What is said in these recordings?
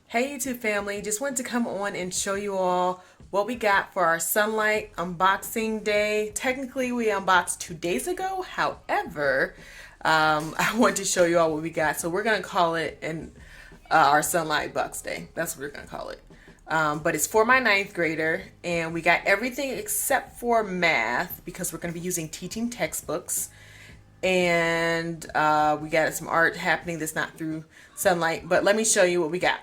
Hey YouTube family, just wanted to come on and show you all what we got for our Sonlight unboxing day. Technically we unboxed 2 days ago, however, I wanted to show you all what we got. So we're going to call it our Sonlight Bucks Day. That's what we're going to call it. But it's for my ninth grader, and we got everything except for math because we're going to be using teaching textbooks. And we got some art happening that's not through Sonlight, but let me show you what we got.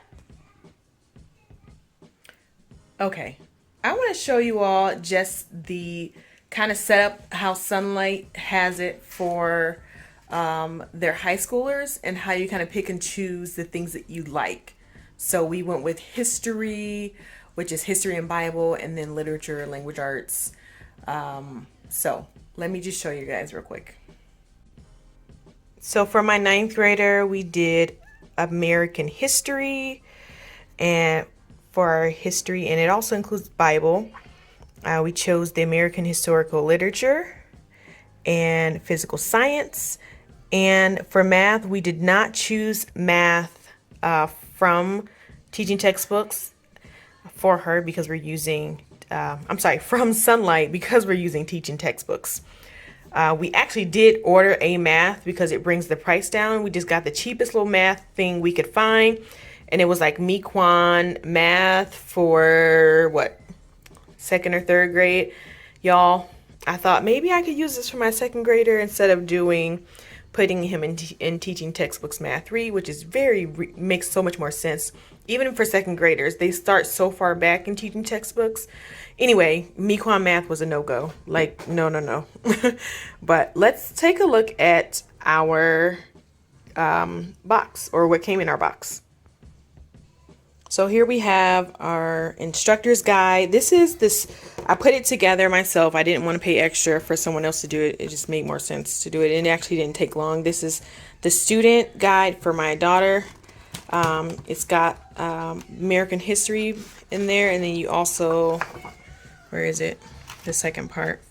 Okay, I want to show you all just the kind of setup how Sonlight has it for their high schoolers and how you kind of pick and choose the things that you like. So we went with history, which is history and Bible, and then literature and language arts. So let me just show you guys real quick. So for my ninth grader, we did American history, and for our history, and it also includes Bible. We chose the American historical literature and physical science. And for math, we did not choose math from teaching textbooks for her because we're using, from Sonlight because we're using teaching textbooks. We actually did order a math because it brings the price down. We just got the cheapest little math thing we could find. And it was like Mequon math for what, second or third grade. Y'all, I thought maybe I could use this for my second grader instead of putting him in teaching textbooks math 3, which is makes so much more sense. Even for second graders, they start so far back in teaching textbooks. Anyway, Mequon math was a no-go. Like, no. But let's take a look at our box, or what came in our box. So here we have our instructor's guide. I put it together myself. I didn't want to pay extra for someone else to do it. It just made more sense to do it. And it actually didn't take long. This is the student guide for my daughter. It's got American history in there. And then you also, where is it? The second part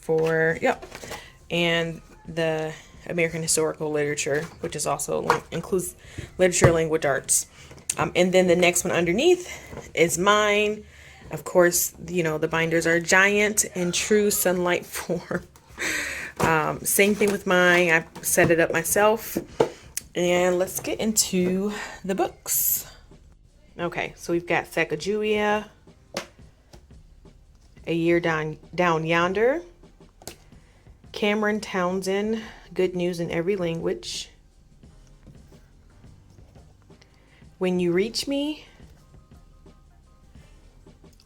and the American historical literature, which is also includes literature, language arts. And then the next one underneath is mine. Of course, the binders are giant in true Sonlight form. Same thing with mine. I set it up myself. And let's get into the books. Okay, so we've got Sacagawea, A Year Down Yonder, Cameron Townsend, Good News in Every Language, When You Reach Me,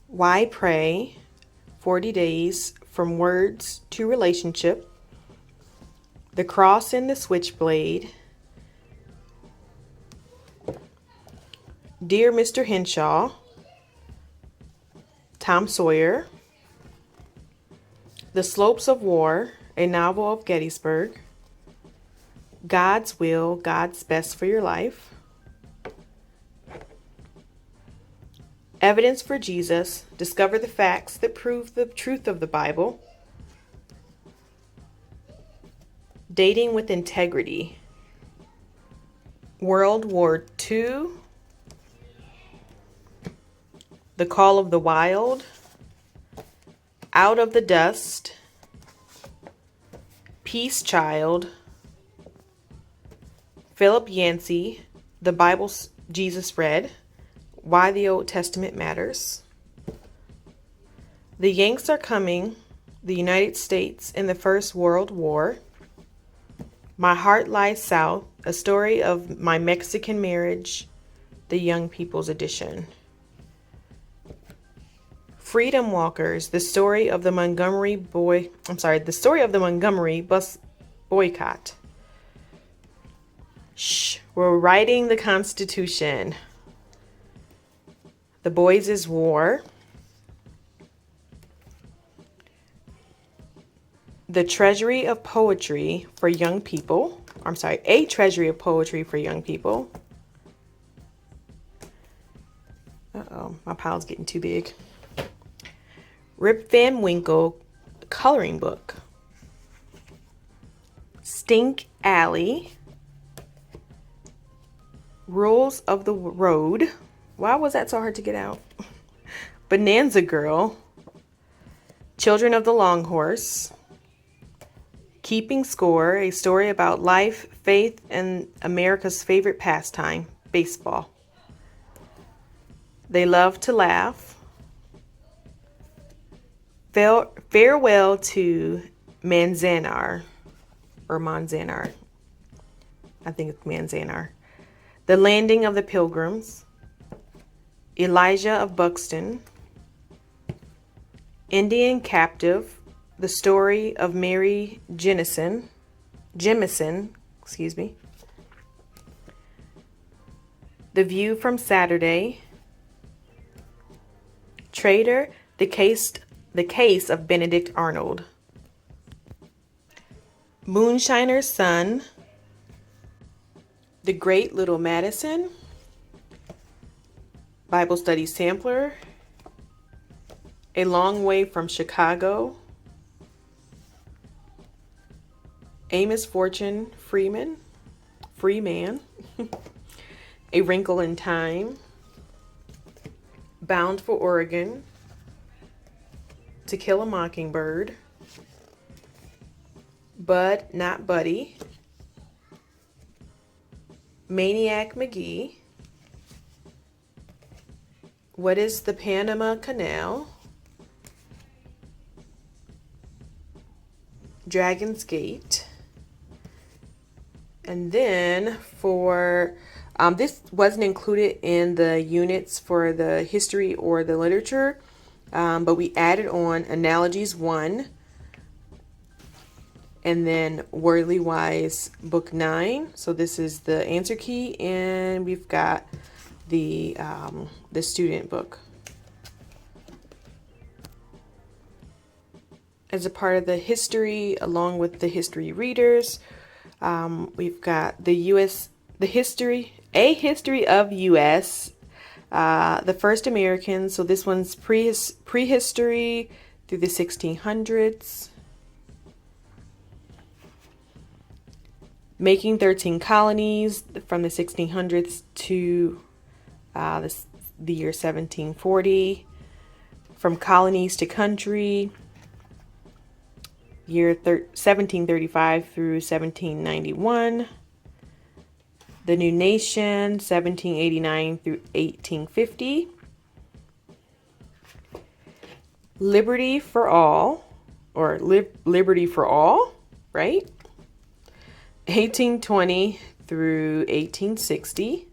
Why Pray, 40 Days from Words to Relationship, The Cross and the Switchblade, Dear Mr. Henshaw, Tom Sawyer, The Slopes of War, a novel of Gettysburg, God's Will, God's Best for Your Life, Evidence for Jesus, Discover the Facts that Prove the Truth of the Bible, Dating with Integrity, World War II, The Call of the Wild, Out of the Dust, Peace Child, Philip Yancey, The Bible Jesus Read, Why the Old Testament Matters, The Yanks Are Coming, The United States in the First World War, My Heart Lies South, A Story of My Mexican Marriage, the Young People's Edition, Freedom Walkers, The Story of the Montgomery Bus Boycott, We're Writing the Constitution, The Boys' War, The Treasury of Poetry for Young People. A Treasury of Poetry for Young People. Uh-oh, my pile's getting too big. Rip Van Winkle Coloring Book. Stink Alley. Rules of the Road. Why was that so hard to get out? Bonanza Girl, Children of the Long Horse, Keeping Score, a story about life, faith, and America's favorite pastime, baseball. They Love to Laugh, Farewell to Manzanar, or Manzanar. I think it's Manzanar. The Landing of the Pilgrims, Elijah of Buxton, Indian Captive, The Story of Mary Jemison, The View from Saturday, Traitor, the case of Benedict Arnold, Moonshiner's Son, The Great Little Madison, Bible Study Sampler, A Long Way from Chicago, Amos Fortune Freeman, A Wrinkle in Time, Bound for Oregon, To Kill a Mockingbird, Bud Not Buddy, Maniac McGee, What is the Panama Canal, Dragon's Gate. And then for this wasn't included in the units for the history or the literature, but we added on Analogies 1, and then Wordly Wise Book 9. So this is the answer key, and we've got the student book. As a part of the history, along with the history readers, we've got a history of U.S., the first Americans. So this one's prehistory through the 1600s. Making 13 colonies from the 1600s to the year 1740. From colonies to country, year 1735 through 1791. The New Nation, 1789 through 1850. Liberty for All, or Liberty for All, right? 1820 through 1860.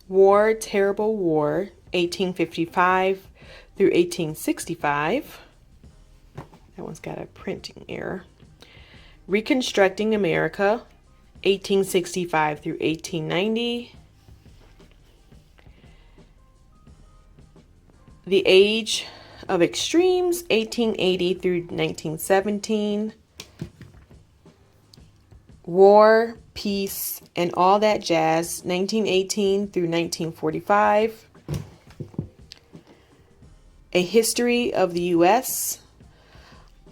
War, Terrible War, 1855 through 1865. That one's got a printing error. Reconstructing America, 1865 through 1890. The Age of Extremes, 1880 through 1917. War, Peace, and All That Jazz, 1918 through 1945. A History of the U.S.,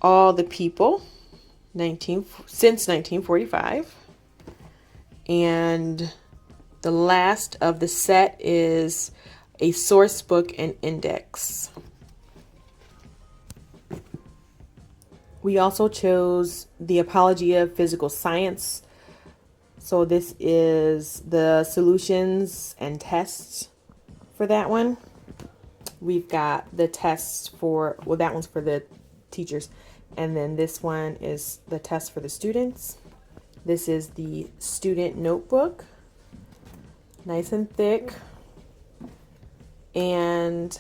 All the People, since 1945. And the last of the set is a source book and index. We also chose the Apology of Physical Science. So this is the solutions and tests for that one. We've got the tests for, well, that one's for the teachers. And then this one is the test for the students. This is the student notebook. Nice and thick. And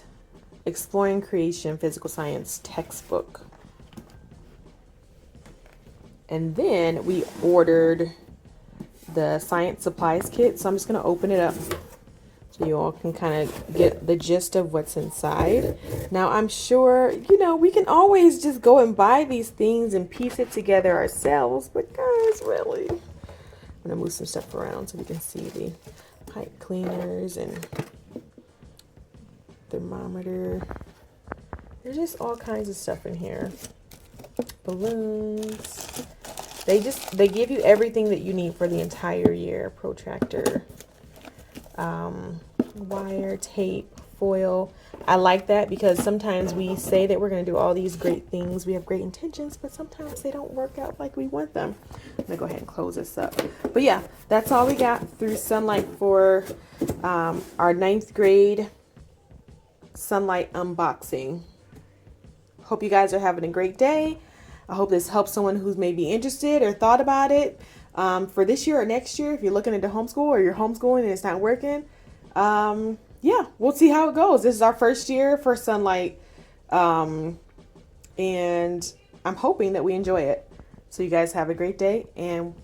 Exploring Creation Physical Science textbook. And then we ordered the science supplies kit. So I'm just going to open it up so you all can kind of get the gist of what's inside. Now, I'm sure, we can always just go and buy these things and piece it together ourselves. But guys, really, I'm going to move some stuff around so we can see the pipe cleaners and thermometer. There's just all kinds of stuff in here. Balloons. They give you everything that you need for the entire year. Protractor. wire, tape, foil. I like that because sometimes we say that we're going to do all these great things. We have great intentions, but sometimes they don't work out like we want them. I'm going to go ahead and close this up. But yeah, that's all we got through Sonlight for our 9th grade Sonlight unboxing. Hope you guys are having a great day. I hope this helps someone who's maybe interested or thought about it for this year or next year. If you're looking into homeschool or you're homeschooling and it's not working, yeah, we'll see how it goes. This is our first year for Sonlight, and I'm hoping that we enjoy it. So you guys have a great day, and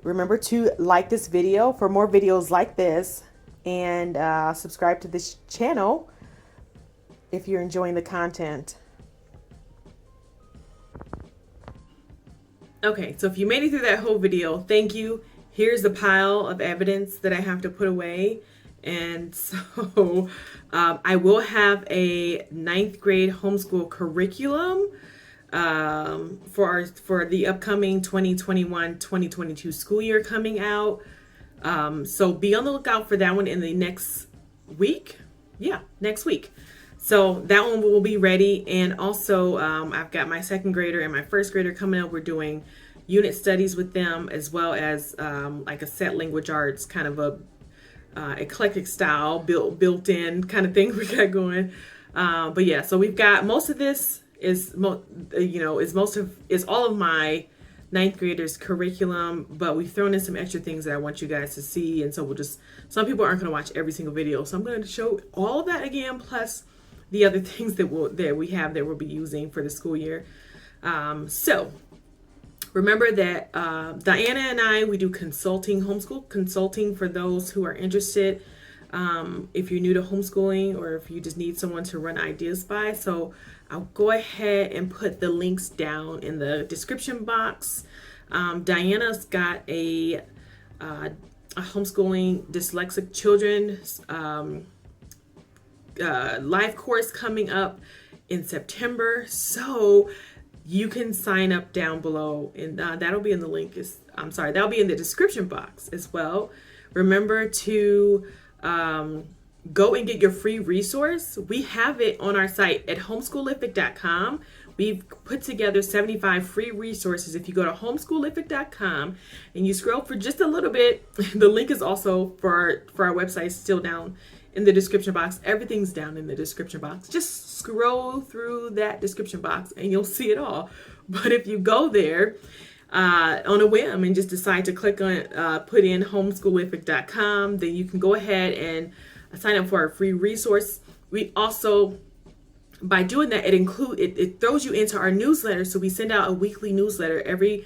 remember to like this video for more videos like this, and subscribe to this channel if you're enjoying the content. Okay, so if you made it through that whole video, thank you. Here's the pile of evidence that I have to put away. And so I will have a 9th grade homeschool curriculum for the upcoming 2021-2022 school year coming out. So be on the lookout for that one in the next week. Yeah, next week. So that one will be ready. And also I've got my 2nd grader and my 1st grader coming up. We're doing unit studies with them, as well as like a set language arts, kind of a eclectic style built in kind of thing we got going. But yeah, so we've got most of this is all of my 9th graders curriculum, but we've thrown in some extra things that I want you guys to see. And so some people aren't going to watch every single video. So I'm going to show all of that again, plus the other things that we'll be using for the school year. So remember that Diana and I, we do consulting, homeschool consulting for those who are interested. If you're new to homeschooling or if you just need someone to run ideas by. So I'll go ahead and put the links down in the description box. Diana's got a homeschooling dyslexic children live course coming up in September. So you can sign up down below, and that'll be in the link. That'll be in the description box as well. Remember to go and get your free resource. We have it on our site at homeschoolific.com. We've put together 75 free resources. If you go to homeschoolific.com and you scroll for just a little bit, the link is also for our website still down in the description box. Everything's down in the description box. Just scroll through that description box and you'll see it all. But if you go there on a whim and just decide to click on put in homeschoolific.com, then you can go ahead and sign up for our free resource. We also, by doing that, it throws you into our newsletter. So we send out a weekly newsletter every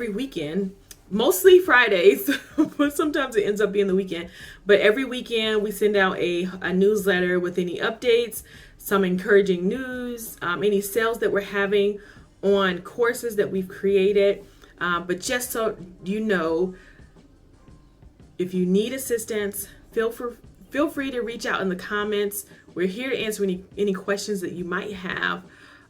weekend. Mostly Fridays, but sometimes it ends up being the weekend. But every weekend we send out a newsletter with any updates, some encouraging news, any sales that we're having on courses that we've created. But just so you know, if you need assistance, feel free to reach out in the comments. We're here to answer any questions that you might have.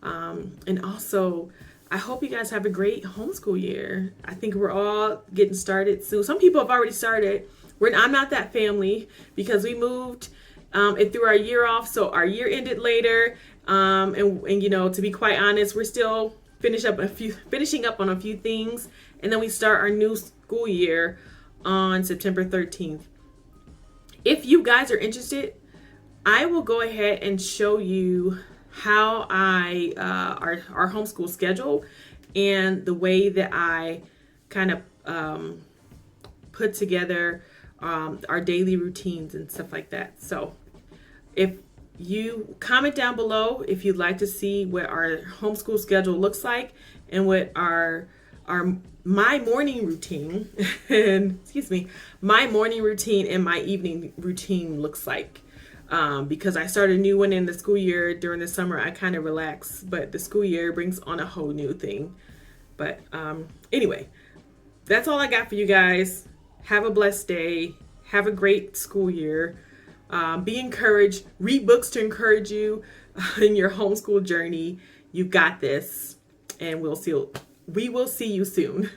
And also, I hope you guys have a great homeschool year. I think we're all getting started soon. Some people have already started. I'm not that family because we moved and threw our year off. So our year ended later. And to be quite honest, we're still finishing up on a few things. And then we start our new school year on September 13th. If you guys are interested, I will go ahead and show you how our homeschool schedule and the way that I kind of put together our daily routines and stuff like that. So if you comment down below if you'd like to see what our homeschool schedule looks like and what my morning routine and my morning routine and my evening routine looks like. Because I started a new one in the school year. During the summer, I kind of relax, but the school year brings on a whole new thing. But anyway, that's all I got for you guys. Have a blessed day. Have a great school year. Be encouraged. Read books to encourage you in your homeschool journey. You got this, and we will see you soon.